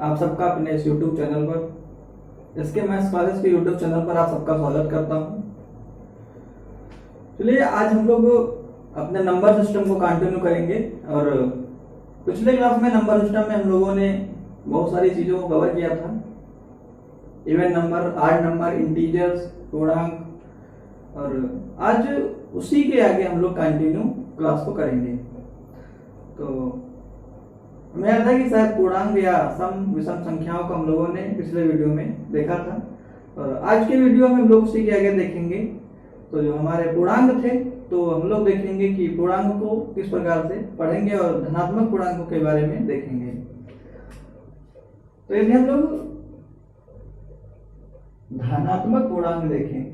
आप सबका अपने इस YouTube चैनल पर, इसके मैथ्स क्लासेस के YouTube चैनल पर आप सबका स्वागत करता हूं। चलिए आज हम लोग अपने नंबर सिस्टम को कंटिन्यू करेंगे। और पिछले क्लास में नंबर सिस्टम में हम लोगों ने बहुत सारी चीज़ों को कवर किया था, even number, odd number, integers, पूर्णांक। और आज उसी के आगे हम लोग कंटिन्यू क्लास को करेंगे। तो हमें याद है कि शायद पूर्णांक या सम विषम संख्याओं को हम लोगों ने पिछले वीडियो में देखा था, और आज के वीडियो में हम लोग उसी के आगे देखेंगे। तो जो हमारे पूर्णांक थे, तो हम लोग देखेंगे कि पूर्णांक को किस प्रकार से पढ़ेंगे और धनात्मक पूर्णांकों के बारे में देखेंगे। तो यदि हम लोग धनात्मक पूर्णांक देखें,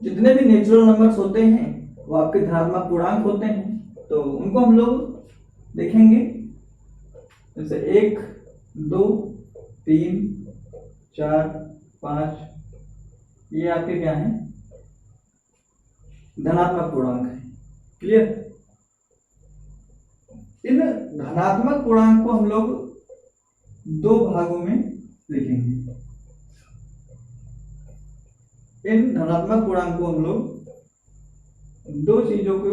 जितने भी नेचुरल नंबर्स होते हैं वो आपके धनात्मक पूर्णांक होते हैं। तो उनको हम लोग देखेंगे, जैसे 1, 2, 3, 4, 5, ये आपके क्या हैं? धनात्मक पूर्णांक है। क्लियर? इन धनात्मक पूर्णांक को हम लोग दो भागों में लिखेंगे। इन धनात्मक पूर्णांक को हम लोग दो चीजों को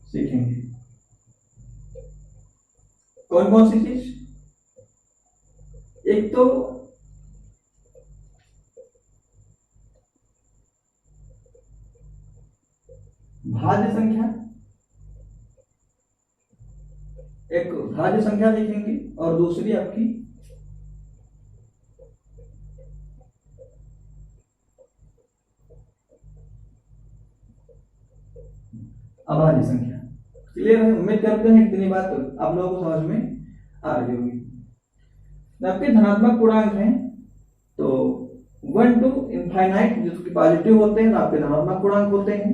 सीखेंगे। कौन कौन सी चीज? एक तो भाज्य संख्या, एक भाज्य संख्या सीखेंगे, और दूसरी आपकी अभाज्य संख्या। क्लियर है? उम्मीद करते हैं इतनी बात आप लोगों को समझ में आ रही होगी। आपके धनात्मक पूर्णांक हैं तो 1 to इनफाइनाइट, जो कि पॉजिटिव होते हैं, तो आपके धनात्मक पूर्णांक होते हैं।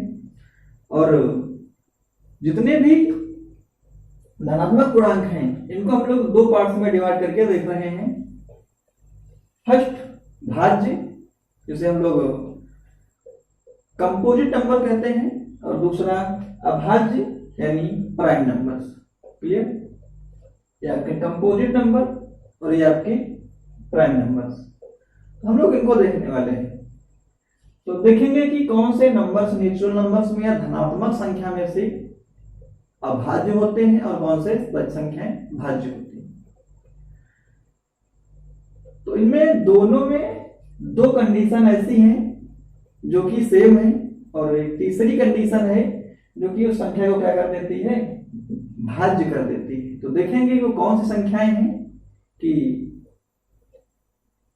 और जितने भी धनात्मक पूर्णांक हैं, इनको हम लोग दो पार्ट्स में डिवाइड करके देख रहे हैं। फर्स्ट भाज्य, जिसे हम लोग कंपोजिट नंबर कहते हैं, और दूसरा अभाज्य यानी प्राइम नंबर्स। क्लियर? ये आपके कंपोजिट नंबर और ये आपके प्राइम नंबर्स। हम लोग इनको देखने वाले हैं। तो देखेंगे कि कौन से नंबर्स नेचुरल नंबर्स में या धनात्मक संख्या में से अभाज्य होते हैं और कौन से सच संख्याएं भाज्य होती हैं। तो इनमें दोनों में दो कंडीशन ऐसी हैं जो कि सेम है, और एक तीसरी कंडीशन है जो कि उस संख्या को क्या कर देती है? भाज्य कर देती है। तो देखेंगे वो कौन सी संख्याएं हैं कि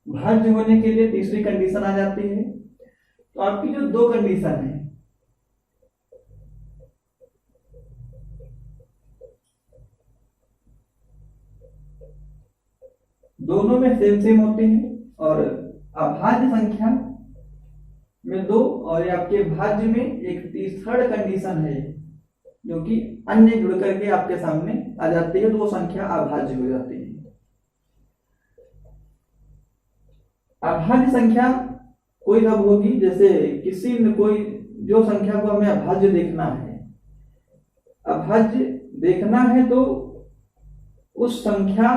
भाज्य होने के लिए तीसरी कंडीशन आ जाती है। तो आपकी जो दो कंडीशन है, दोनों में सेम सेम होते हैं, और अभाज्य संख्या में दो, और ये आपके भाज्य में एक थर्ड कंडीशन है जो कि अन्य जुड़ करके आपके सामने आ जाती है, तो वो संख्या अभाज्य हो जाती है। अभाज्य संख्या कोई कब होगी? जैसे किसी न कोई जो संख्या को हमें अभाज्य देखना है, अभाज्य देखना है, तो उस संख्या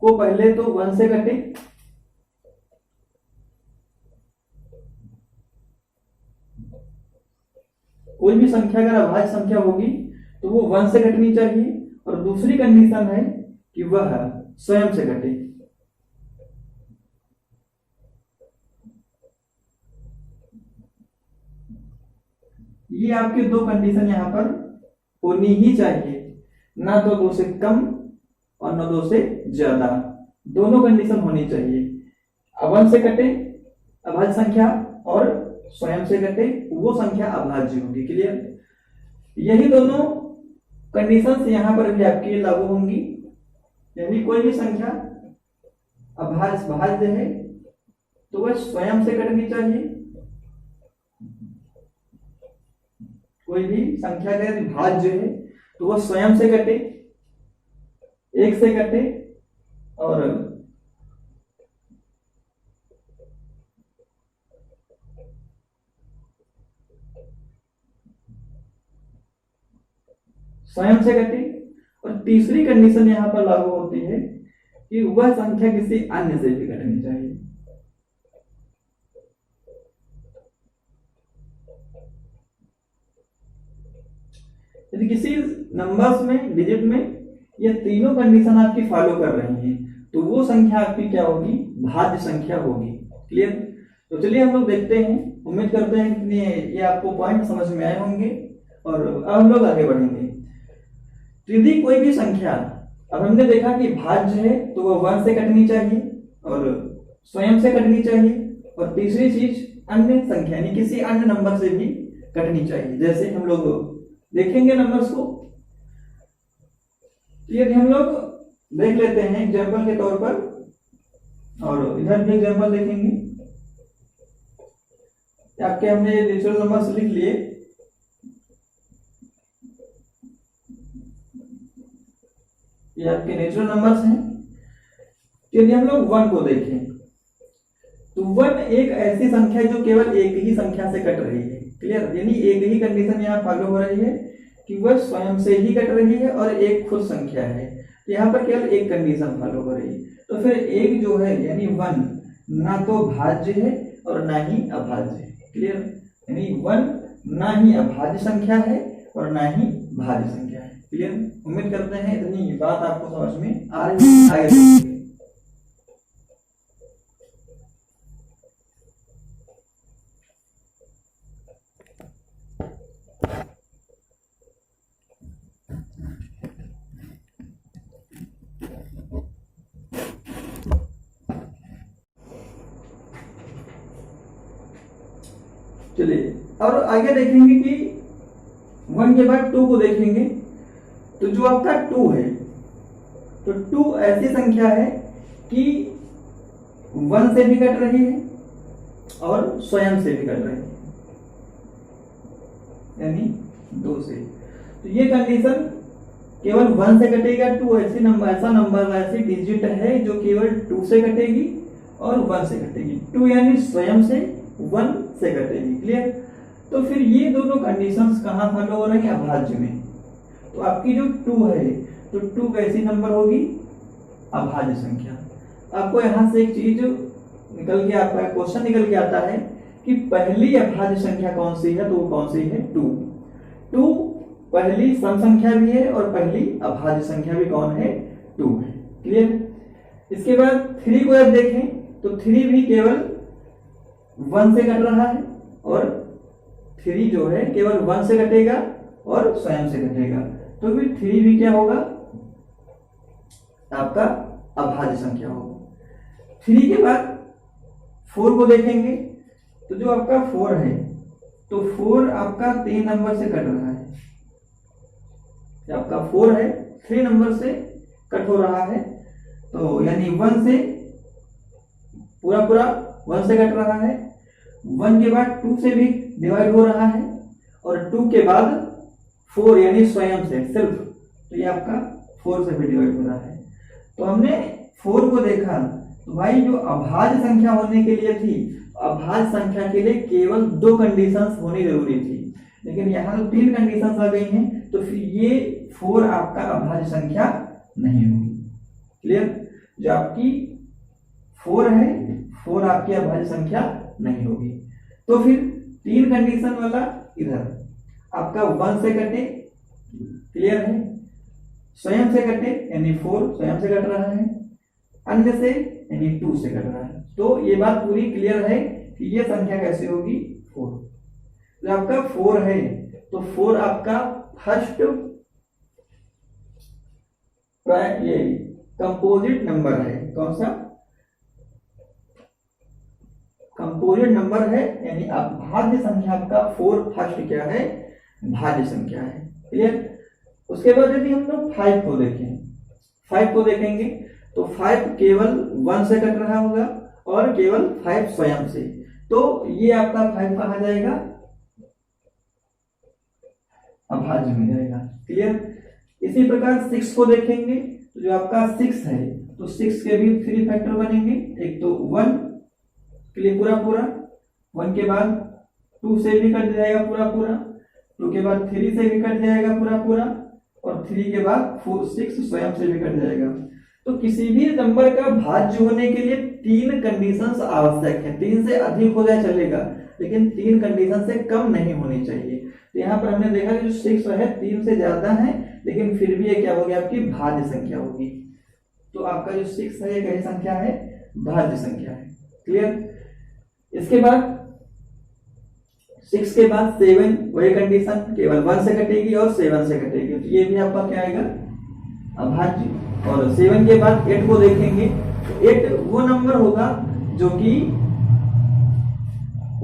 को पहले तो 1 से कटे, कोई भी संख्या अगर अभाज्य संख्या होगी तो वो 1 से कटनी चाहिए, और दूसरी कंडीशन है कि वह स्वयं से कटे। ये आपके दो कंडीशन यहां पर होनी ही चाहिए, ना तो 2 से कम और ना 2 से ज्यादा, दोनों कंडीशन होनी चाहिए। 1 से कटे अभाज्य संख्या और स्वयं से घटे वो संख्या अभाज्य होगी। क्लियर? यही दोनों कंडीशंस यहां पर भी आपकी लागू होंगी। यानी कोई भी संख्या भाज्य है तो वह स्वयं से घटनी चाहिए, कोई भी संख्या का यदि भाज्य है तो वह स्वयं से घटे, 1 से घटे, और स्वयं से घटे, और तीसरी कंडीशन यहाँ पर लागू होती है कि वह संख्या किसी अन्य से भी घटनी चाहिए। यदि किसी नंबर्स में, डिजिट में ये तीनों कंडीशन आपकी फॉलो कर रही हैं तो वो संख्या आपकी क्या होगी? भाज्य संख्या होगी। क्लियर? तो चलिए हम लोग देखते हैं। उम्मीद करते हैं कि ये आपको पॉइंट समझ में आए होंगे और अब हम लोग आगे बढ़ेंगे। यदि कोई भी संख्या, अब हमने देखा कि भाज्य है तो वह 1 से कटनी चाहिए और स्वयं से कटनी चाहिए, और तीसरी चीज अन्य संख्या यानी किसी अन्य नंबर से भी कटनी चाहिए। जैसे हम लोग देखेंगे नंबर्स को, यदि हम लोग देख लेते हैं एग्जाम्पल के तौर पर, और इधर भी एग्जाम्पल देखेंगे। आपके हमने नेचुरल नंबर्स लिख लिए, ये आपके नेचुरल नंबर्स हैं। यदि हम लोग 1 को देखें तो 1 एक ऐसी संख्या है जो केवल एक ही संख्या से कट रही है। क्लियर? यानी एक ही कंडीशन यहाँ फॉलो हो रही है कि वह स्वयं से ही कट रही है और एक खुद संख्या है। यहाँ पर केवल एक कंडीशन फॉलो हो रही है। तो फिर एक जो है यानी 1 ना तो भाज्य है और ना ही अभाज्य है। क्लियर? यानी 1 ना ही अभाज्य संख्या है और ना ही भाज्य संख्या है। क्लियर? उम्मीद करते हैं इतनी बात आपको समझ में आ रही है। आगे देखिए। चलिए और आगे देखेंगे कि 1 के बाद 2 को देखेंगे। तो जो आपका 2 है, तो 2 ऐसी संख्या है कि 1 से भी कट रही है और स्वयं से भी कट रही है, यानी 2 से। तो ये कंडीशन केवल 1 से कटेगा। 2 ऐसा नंबर ऐसी डिजिट है जो केवल 2 से कटेगी और 1 से कटेगी। 2 यानी स्वयं से, 1 से कटेगी। क्लियर? तो फिर ये दोनों कंडीशंस कहां फॉलो हो रही है? अभाज्य में। तो आपकी जो 2 है, तो 2 कैसी नंबर होगी? अभाज्य संख्या। आपको यहां से एक चीज निकल के आता है, क्वेश्चन निकल के आता है कि पहली अभाज्य संख्या कौन सी है? तो वो कौन सी है? 2। 2 पहली सम संख्या भी है और पहली अभाज्य संख्या भी कौन है? 2 है। क्लियर? इसके बाद 3 को अब देखें तो 3 भी केवल 1 से कट रहा है और 3 जो है केवल 1 से कटेगा और स्वयं से कटेगा। तो फिर 3 भी क्या होगा? आपका अभाज्य संख्या होगा। 3 के बाद 4 को देखेंगे तो जो आपका 4 है, तो 4 आपका 3 नंबर से कट रहा है। आपका 4 है 3 नंबर से कट हो रहा है, तो यानी 1 से पूरा 1 से कट रहा है। 1 के बाद 2 से भी डिवाइड हो रहा है और 2 के बाद 4 यानी स्वयं से सिर्फ, तो ये आपका 4 से भी डिवाइड हो रहा है। तो हमने 4 को देखा तो भाई जो अभाज्य संख्या होने के लिए थी, अभाज्य संख्या के लिए केवल 2 कंडीशंस होनी जरूरी थी, लेकिन यहाँ तो 3 कंडीशंस आ गई हैं, तो फिर ये 4 आपका अभाज्य संख्या नहीं होगी। क्लियर? जो आपकी 4 है, 4 आपकी अभाज्य संख्या नहीं होगी। तो फिर 3 कंडीशन वाला इधर आपका 1 से कटे, क्लियर है, स्वयं से कटे यानी 4 स्वयं से कट रहा है, अन्य से यानी 2 से कट रहा है। तो ये बात पूरी क्लियर है कि ये संख्या कैसे होगी? 4। तो आपका 4 है तो 4 आपका फर्स्ट ये कंपोजिट नंबर है। कौन सा? कंपोजिट नंबर है, यानी आप भाज्य संख्या आपका 4 फर्स्ट क्या है? भाज्य संख्या है। क्लियर? उसके बाद यदि हम लोग 5 को देखें, 5 को देखेंगे तो 5 केवल 1 से कट रहा होगा और केवल 5 स्वयं से, तो ये आपका 5 कहा जाएगा? अभाज्य में जाएगा। क्लियर? इसी प्रकार 6 को देखेंगे तो जो आपका 6 है, तो 6 के भी 3 फैक्टर बनेंगे। एक तो 1 के लिए पूरा 1 के बाद 2 से भी कट जाएगा पूरा 2 के बाद 3 से भी कट जाएगा पूरा और 3 के बाद 6 स्वयं से भी कट जाएगा। तो किसी भी नंबर का भाज्य होने के लिए 3 कंडीशंस आवश्यक है। 3 से अधिक हो जाए चलेगा, लेकिन 3 कंडीशन से कम नहीं होनी चाहिए। तो यहाँ पर हमने देखा कि जो 6 है 3 से ज्यादा है, लेकिन फिर भी ये क्या होगी, आपकी भाज्य संख्या होगी। तो आपका जो 6 है ये कैसी संख्या है, भाज्य संख्या है। क्लियर। इसके बाद 6 के बाद 7, वही कंडीशन, केवल 1 से कटेगी और 7 से कटेगी, तो ये भी आपका क्या आएगा, अभाज्य। और 7 के बाद 8 को देखेंगे, तो 8 वो नंबर होगा जो कि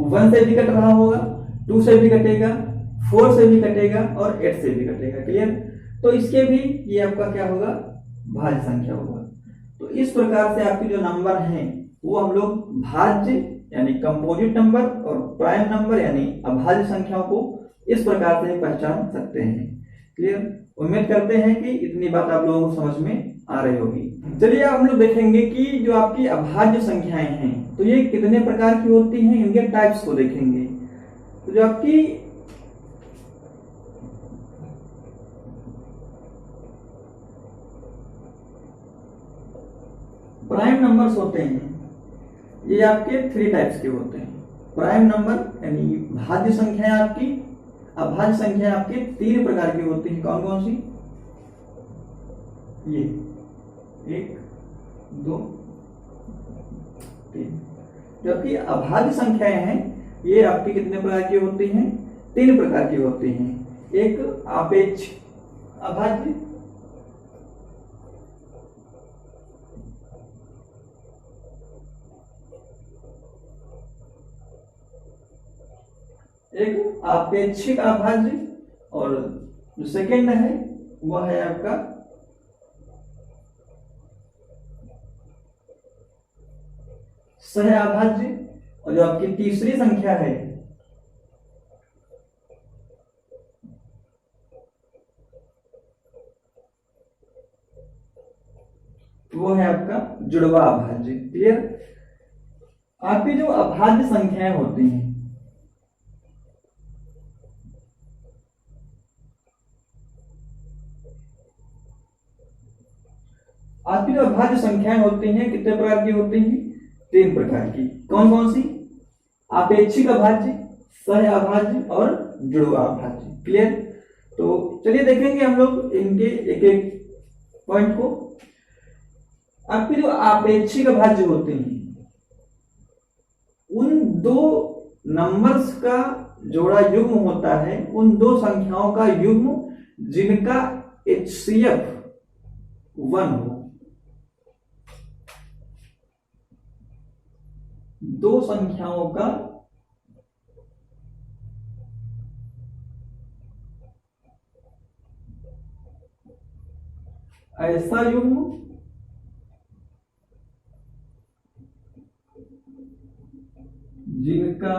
1 से भी कट रहा होगा, 2 से भी कटेगा, 4 से भी कटेगा और 8 से भी कटेगा। क्लियर। तो इसके भी ये आपका क्या होगा, भाज्य संख्या होगा। तो इस प्रकार से आपके जो नंबर हैं वो हम लोग भाज्य यानी कंपोजिट नंबर और प्राइम नंबर यानी अभाज्य संख्याओं को इस प्रकार से पहचान सकते हैं। क्लियर। उम्मीद करते हैं कि इतनी बात आप लोगों को समझ में आ रही होगी। चलिए अब हम लोग देखेंगे कि जो आपकी अभाज्य संख्याएं हैं तो ये कितने प्रकार की होती हैं, इनके टाइप्स को देखेंगे। तो जो आपकी प्राइम नंबर्स होते हैं ये आपके 3 टाइप्स के होते हैं। प्राइम नंबर यानी भाज्य संख्याएं आपकी, अभाज्य संख्या आपके 3 प्रकार की होती है। कौन कौन सी, ये 1 2 3। जबकि अभाज्य संख्याएं हैं ये आपकी कितने प्रकार की होती हैं, 3 प्रकार की होती हैं। एक आपेक्ष अभाज्य, एक आपेक्षिक अभाज्य, और जो सेकेंड है वह है आपका सह अभाज्य, और जो आपकी तीसरी संख्या है वो है आपका जुड़वा अभाज्य। क्लियर। आपकी जो अभाज्य संख्याएं होती हैं आपकी जो अभाज्य संख्याएं होती हैं कितने प्रकार की होती हैं, 3 प्रकार की। कौन कौन सी, आपेक्षिक अभाज्य, सह अभाज्य और जुड़वा अभाज्य। क्लियर। तो चलिए देखेंगे हम लोग इनके एक एक पॉइंट को। आपकी जो आपेक्षिक अभाज्य होते हैं उन 2 नंबर्स का जोड़ा युग्म होता है, उन 2 संख्याओं का युग्म जिनका HCF 1 हो। 2 संख्याओं का ऐसा युग्म जिनका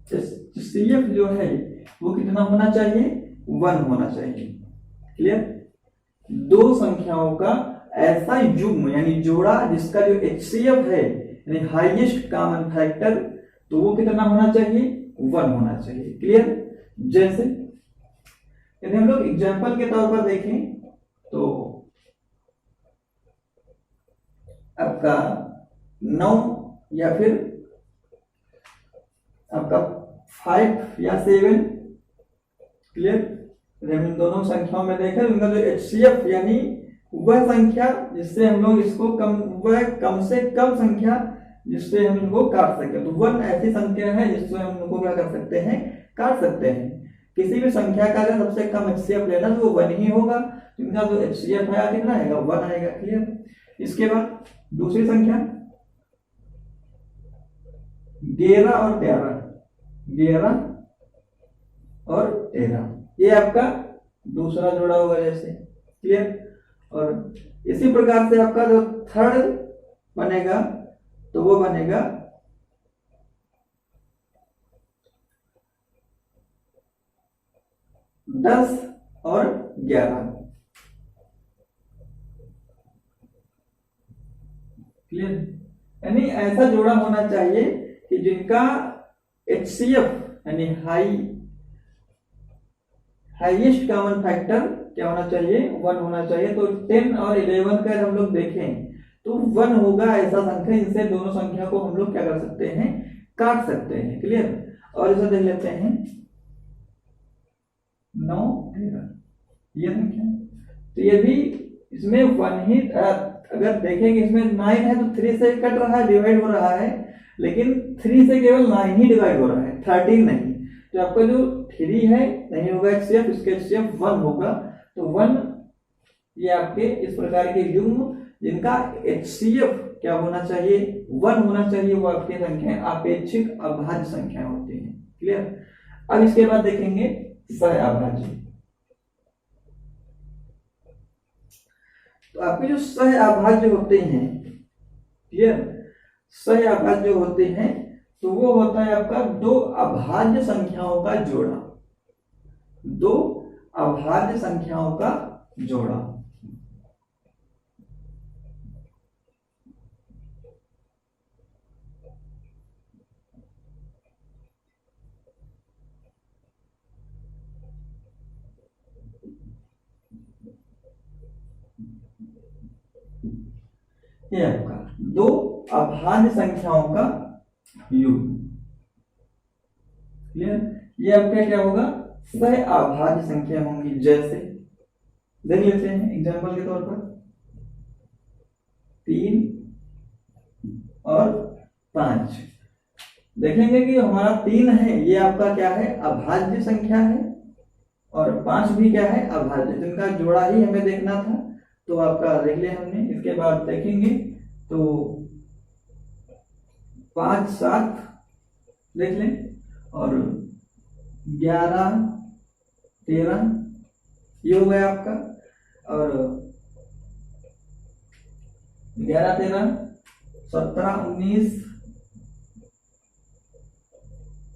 HCF जो है वो कितना होना चाहिए, 1 होना चाहिए। क्लियर। 2 संख्याओं का ऐसा युग्म यानी जोड़ा जिसका जो HCF है यानी हाईएस्ट कॉमन फैक्टर, तो वो कितना होना चाहिए, 1 होना चाहिए। क्लियर। जैसे यदि हम लोग एग्जाम्पल के तौर पर देखें तो आपका 9 या फिर आपका 5 या 7। क्लियर। हम इन दोनों संख्याओं में देखें उनका जो HCF यानी वह संख्या जिससे हम लोग इसको कम से कम संख्या जिससे हम इनको काट सके। तो 1 ऐसी संख्या है जिससे हम इनको क्या कर सकते हैं, काट सकते हैं। किसी भी संख्या का अगर सबसे कम HCF लेना तो वो 1 ही होगा। इनका जो HCF है कितना आएगा, 1 आएगा। क्लियर। इसके बाद दूसरी संख्या 11 और 13, 11 और 13 ये आपका दूसरा जोड़ा होगा जैसे। क्लियर। और इसी प्रकार से आपका जो थर्ड बनेगा तो वो बनेगा 10 और 11। क्लियर। यानी ऐसा जोड़ा होना चाहिए कि जिनका HCF यानी हाई हाईएस्ट कॉमन फैक्टर क्या होना चाहिए, 1 होना चाहिए। तो 10 और 11 का हम लोग देखें तो 1 होगा ऐसा संख्या, इनसे दोनों संख्या को हम लोग क्या कर सकते हैं, काट सकते हैं। क्लियर। और इसे देख लेते हैं 9 13 ये संख्या, तो ये भी इसमें 1 ही, अगर देखेंगे इसमें 9 है तो 3 से कट रहा है, डिवाइड हो रहा है, लेकिन 3 से केवल 9 ही डिवाइड हो रहा है, 13 नहीं। तो आपका जो 3 है नहीं होगा HCF, इसके HCF 1 होगा। तो 1 ये आपके इस प्रकार के युग्म जिनका HCF क्या होना चाहिए, 1 होना चाहिए, वो आपकी संख्या आपेक्षिक अभाज्य संख्या होती है। क्लियर। अब इसके बाद देखेंगे सह अभाज्य। तो आपके जो सह अभाज्य होते हैं, क्लियर, सह अभाज्य होते हैं तो वो होता है आपका दो अभाज्य संख्याओं का जोड़ा, दो अभाज्य संख्याओं का जोड़ा। ये आपका दो अभाज्य संख्याओं का युग्म। क्लियर। ये आपका क्या होगा, सह अभाज्य संख्या होंगी। जैसे देख लेते हैं एग्जांपल के तौर पर 3 और 5 देखेंगे कि हमारा 3 है ये आपका क्या है, अभाज्य संख्या है, और 5 भी क्या है, अभाज्य, जिनका जोड़ा ही हमें देखना था। तो आपका देख लिया हमने। इसके बाद देखेंगे तो 5 7 देख लें, और 11 13 ये हो गया आपका, और 11 13 17 19।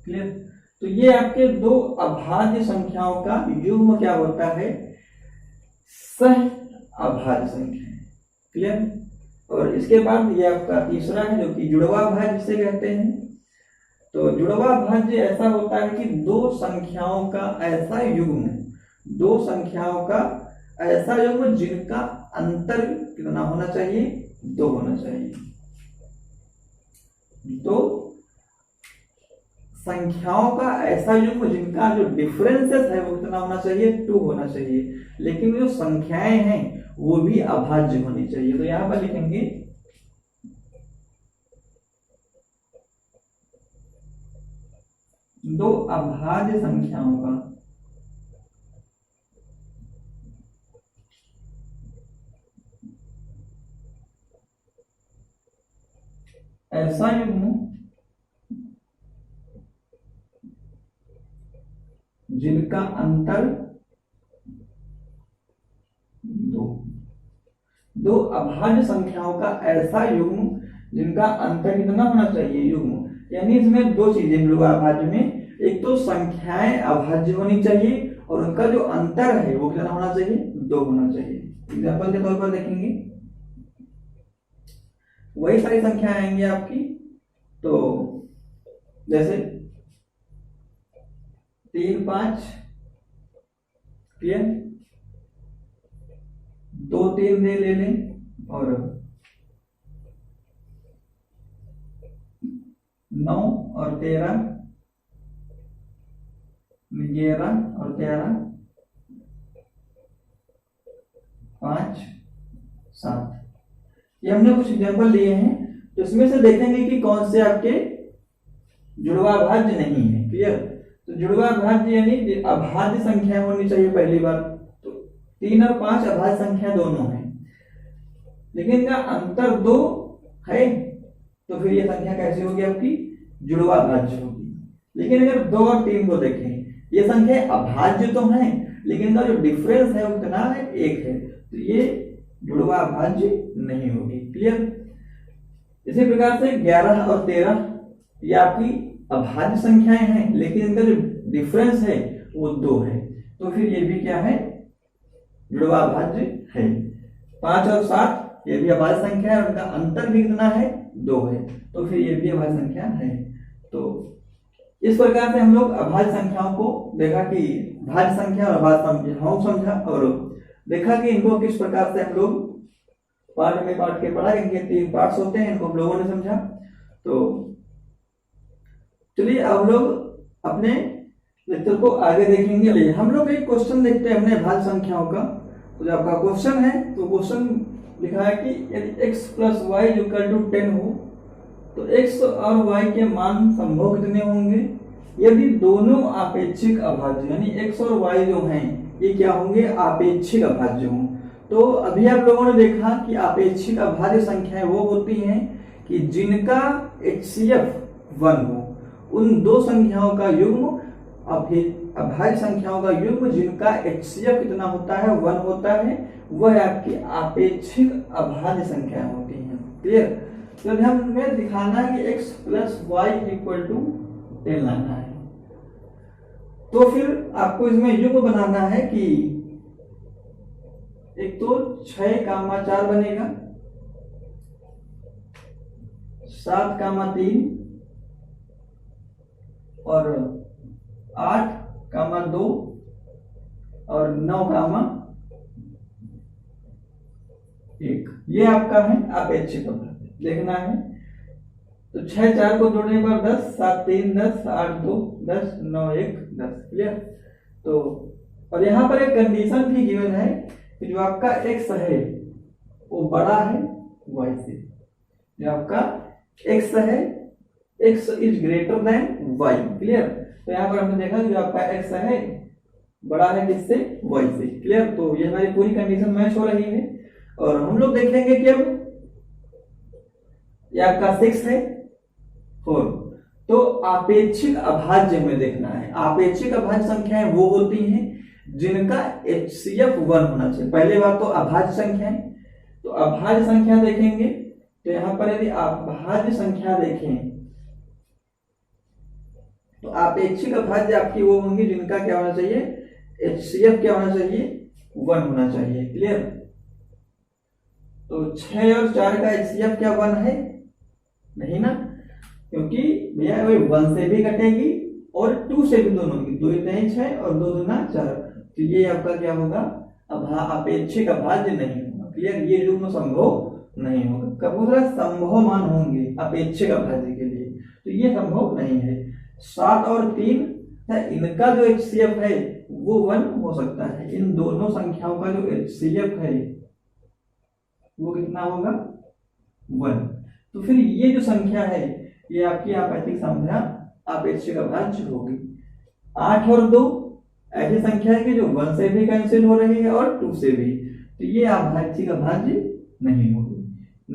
क्लियर। तो ये आपके दो अभाज्य संख्याओं का युग्म क्या होता है, सह अभाज्य संख्या। क्लियर। और इसके बाद ये आपका तीसरा है जो कि जुड़वा भाज्य जिसे कहते हैं। तो जुड़वा भाज्य ऐसा होता है कि दो संख्याओं का ऐसा युग्म, दो संख्याओं का ऐसा युग्म जिनका अंतर कितना होना चाहिए, 2 होना चाहिए। दो संख्याओं का ऐसा युग्म जिनका जो डिफरेंसेस है वो कितना होना चाहिए, 2 होना चाहिए, लेकिन जो संख्याएं हैं वो भी अभाज्य होनी चाहिए। तो यहां पर लिखेंगे दो अभाज्य संख्याओं का ऐसा युग्म जिनका अंतर 2, दो अभाज्य संख्याओं का ऐसा युग्म जिनका अंतर कितना होना चाहिए, युग्म, यानी इसमें दो चीजें जुड़वा अभाज्य में, एक तो संख्याएं अभाज्य होनी चाहिए और उनका जो अंतर है वो कितना होना चाहिए, 2 होना चाहिए। एग्जांपल के तौर पर देखेंगे वही सारी संख्याएं आएंगी आपकी। तो जैसे 3 5, क्लियर, 2 3 ले लें, और 9 और 13, 11 और 13, 5 7। ये हमने कुछ एग्जांपल लिए हैं। तो इसमें से देखेंगे कि कौन से आपके जुड़वा भाज्य नहीं है। क्लियर। तो जुड़वा भाज्य यानी अभाज्य संख्या होनी चाहिए पहली बार। तो 3 और 5 अभाज्य संख्या दोनों है, लेकिन इनका अंतर 2 है, तो फिर ये संख्या कैसी होगी आपकी, जुड़वा भाज्य होगी। लेकिन अगर 2 और 3 को देखें, ये संख्या अभाज्य तो है लेकिन इनका जो डिफरेंस है वो कितना है, 1 है, तो ये जुड़वा भाज्य नहीं होगी। क्लियर। इसी प्रकार से 11 और 13 ये आपकी अभाज्य संख्याएं हैं, लेकिन इनका जो डिफरेंस है वो 2 है, तो फिर ये भी क्या है, जुड़वा भाज्य है। 5 और 7 ये भी अभाज्य संख्या है, उनका अंतर भी कितना है, 2 है, तो फिर ये भी अभाज्य संख्या है। तो इस प्रकार से हम लोग अभाज्य संख्याओं को देखा कि भाज्य संख्या और अभाज्य संख्याओं को समझा और देखा कि इनको किस प्रकार से हम लोग पार्ट में बांट के पढ़ा, इनके 3 पार्ट्स होते हैं, इनको हम लोगों ने समझा। तो चलिए अब लोग अपने लेक्चर को आगे देखेंगे। हम लोग एक क्वेश्चन देखते हैं अपने भाज्य संख्याओं का। तो जो आपका क्वेश्चन है, तो क्वेश्चन लिखा है कि यदि x + y = 10 हो तो x और y के मान संभव कितने होंगे यदि दोनों आपेक्षिक अभाज्य, यानी x और y जो हैं ये क्या होंगे, आपेक्षिक अभाज्य हों। तो अभी आप लोगों ने देखा कि आपेक्षिक अभाज्य संख्याएं वो होती हैं कि जिनका HCF 1 हो, उन दो संख्याओं का युग्म अभाज्य संख्याओं का युग्म जिनका HCF कितना होता है, 1 होता है, वह आपकी आपेक्षिक अभाज्य संख्याएं होती हैं। क्लियर? तो हमें दिखाना है कि x + y = 10 लाना है। तो फिर आपको इसमें युग्म बनाना है कि एक तो 6, 4 बनेगा, 7, 3 और 8, 2 और 9, 1। ये आपका है आपेक्षिक अभाज्य। देखना है तो 6, 4 को जोड़ने पर 10, 7, 3 10, 8, 2 10, 9, 1 10। क्लियर? तो और यहाँ पर एक कंडीशन भी गिवन है कि जो आपका x है वो बड़ा है y से। जो आपका x है, x is greater than y। Clear? तो यहाँ पर हमने देखा जो आपका x है बड़ा है किससे, y से। क्लियर? तो ये हमारी पूरी कंडीशन मैच हो रही है। और हम लोग देखेंगे कि अब ये आपका 6 है, 4। तो आपेक्षिक अभाज्य में देखना है। आपेक्षिक अभाज्य संख्याएं वो होती हैं जिनका HCF 1 होना चाहिए। पहले बात तो अभाज्य संख्या है, तो अभाज्य संख्या देखेंगे तो यहां पर यदि अभाज्य संख्या देखें तो आपेक्षिक अभाज्य आपकी वो होंगी जिनका क्या होना चाहिए, HCF क्या होना चाहिए, 1 होना चाहिए। क्लियर? तो 6 और 4 का HCF क्या 1 है? नहीं ना, क्योंकि भैया 1 से भी कटेगी और 2 से भी दोनों की, 2 × 6 और 2 × 4। तो ये आपका क्या होगा, अपेक्षिक अभाज्य नहीं होगा। क्लियर? ये युग्म संभव नहीं होगा। कबूतरा संभव मान होंगे अपेक्षिक अभाज्य के लिए, तो ये संभव नहीं है। 7 और 3 इनका जो HCF है वो 1 हो सकता है। इन दोनों संख्याओं का जो HCF है वो कितना होगा, 1। तो फिर ये जो संख्या है ये आपकी आपेक्षिक संख्या आपेक्षिक अभाज्य होगी। 8 और 2 ऐसी संख्या है कि जो 1 से भी कैंसिल हो रही है और 2 से भी, तो ये आपेक्षिक अभाज्य नहीं होगी।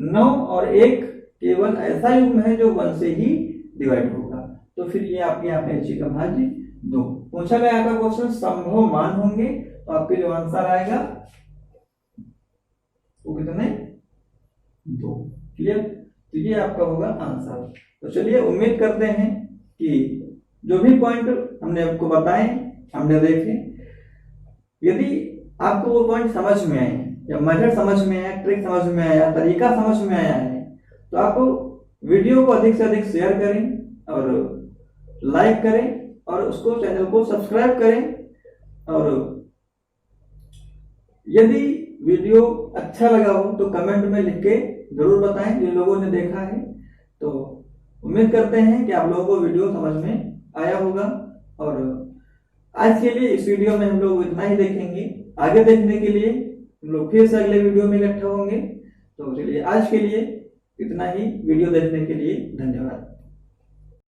9 और 1 केवल ऐसा युग्म है जो 1 से ही डिवाइड होगा, तो फिर ये आपकी आपेक्षिक अभाज्य 2। पूछा गया आपका क्वेश्चन संभव मान होंगे, तो आपके जो आंसर आएगा वो कितने, 2। क्लियर? तो ये आपका होगा आंसर। तो चलिए उम्मीद करते हैं कि जो भी पॉइंट हमने आपको बताए, हमने देखे, यदि आपको वो पॉइंट समझ में आए या मेथड समझ में आया, ट्रिक समझ में आया, तरीका समझ में आया है, तो आप वीडियो को अधिक से अधिक शेयर करें और लाइक करें और उसको चैनल को सब्सक्राइब करें। और यदि वीडियो अच्छा लगा हो तो कमेंट में लिख के जरूर बताएं जिन लोगों ने देखा है। तो उम्मीद करते हैं कि आप लोगों को वीडियो समझ में आया होगा। और आज के लिए इस वीडियो में हम लोग इतना ही देखेंगे। आगे देखने के लिए हम लोग फिर से अगले वीडियो में इकट्ठा होंगे। तो चलिए आज के लिए इतना ही। वीडियो देखने के लिए धन्यवाद।